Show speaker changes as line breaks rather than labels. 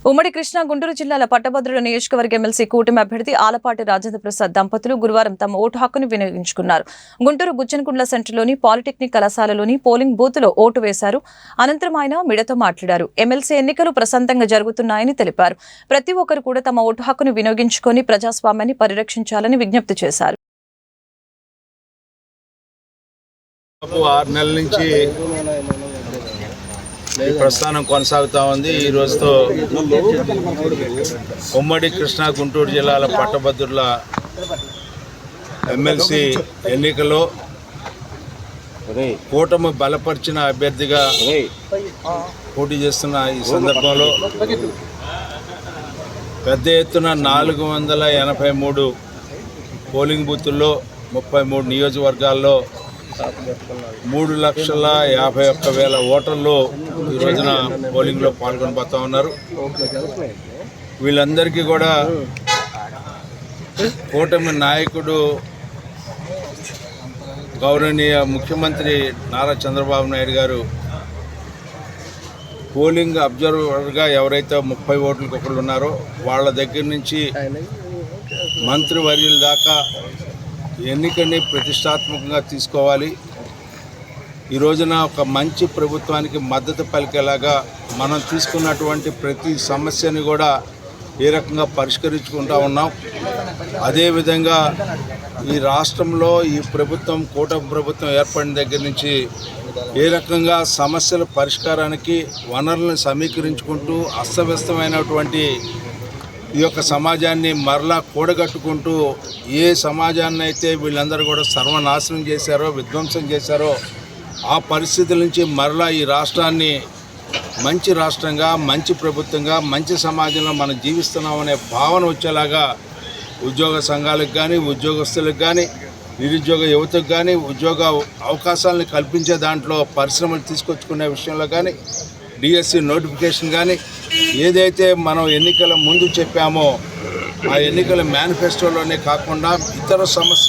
ఉమ్మడి కృష్ణా గుంటూరు జిల్లాల పట్టభద్రుల నియోజకవర్గ ఎమ్మెల్సీ కూటమి అభ్యర్థి ఆలపాటి రాజేంద్ర ప్రసాద్ దంపతులు గురువారం తమ ఓటు హక్కును వినియోగించుకున్నారు. గుంటూరు గుజ్జనకుంట్ల సెంటర్లోని పాలిటెక్నిక్ కళాశాలలోని పోలింగ్ బూత్లో ఓటు వేశారు. అనంతరం ఆయన మీడియాతో మాట్లాడారు. ఎమ్మెల్సీ ఎన్నికలు ప్రశాంతంగా జరుగుతున్నాయని తెలిపారు. ప్రతి ఒక్కరు కూడా తమ ఓటు హక్కును వినియోగించుకొని ప్రజాస్వామ్యాన్ని పరిరక్షించాలని విజ్ఞప్తి చేశారు.
ఈ ప్రస్థానం కొనసాగుతూ ఉంది. ఈ రోజుతో ఉమ్మడి కృష్ణా గుంటూరు జిల్లాల పట్టభద్రుల ఎమ్మెల్సీ ఎన్నికలో కూటమి బలపరిచిన అభ్యర్థిగా పోటీ చేస్తున్న ఈ సందర్భంలో పెద్ద ఎత్తున 483 పోలింగ్ బూతుల్లో 33 నియోజకవర్గాల్లో 3,51,000 ఓటర్లు ఈ రోజున పోలింగ్లో పాల్గొనబోతూ ఉన్నారు. వీళ్ళందరికీ కూడా కూటమి నాయకుడు గౌరవనీయ ముఖ్యమంత్రి నారా చంద్రబాబు నాయుడు గారు పోలింగ్ అబ్జర్వర్గా ఎవరైతే 30 ఓట్లకు ఒకళ్ళు ఉన్నారో వాళ్ళ దగ్గర నుంచి మంత్రివర్యుల దాకా ఎన్నికని ప్రతిష్టాత్మకంగా తీసుకోవాలి. ఈ రోజున ఒక మంచి ప్రభుత్వానికి మద్దతు పలికేలాగా మనం తీసుకున్నటువంటి ప్రతి సమస్యని కూడా ఏ రకంగా పరిష్కరించుకుంటూ ఉన్నాం. అదేవిధంగా ఈ రాష్ట్రంలో ఈ ప్రభుత్వం కూటమి ప్రభుత్వం ఏర్పడిన దగ్గర నుంచి ఏ రకంగా సమస్యల పరిష్కారానికి వనరులను సమీకరించుకుంటూ అస్తవ్యస్తమైనటువంటి ఈ యొక్క సమాజాన్ని మరలా కూడగట్టుకుంటూ ఏ సమాజాన్ని అయితే వీళ్ళందరూ కూడా సర్వనాశనం చేశారో విధ్వంసం చేశారో ఆ పరిస్థితుల నుంచి మరలా ఈ రాష్ట్రాన్ని మంచి రాష్ట్రంగా మంచి ప్రభుత్వంగా మంచి సమాజంలో మనం జీవిస్తున్నామనే భావన వచ్చేలాగా ఉద్యోగ సంఘాలకు కానీ ఉద్యోగస్తులకు కానీ నిరుద్యోగ యువతకు కానీ ఉద్యోగ అవకాశాలను కల్పించే దాంట్లో పరిశ్రమలు తీసుకొచ్చుకునే విషయంలో కానీ డిఎస్సి నోటిఫికేషన్ కానీ ఏదైతే మనం ఎన్నికల ముందు చెప్పామో ఆ ఎన్నికల మేనిఫెస్టోలోనే కాకుండా ఇతర సమస్యలు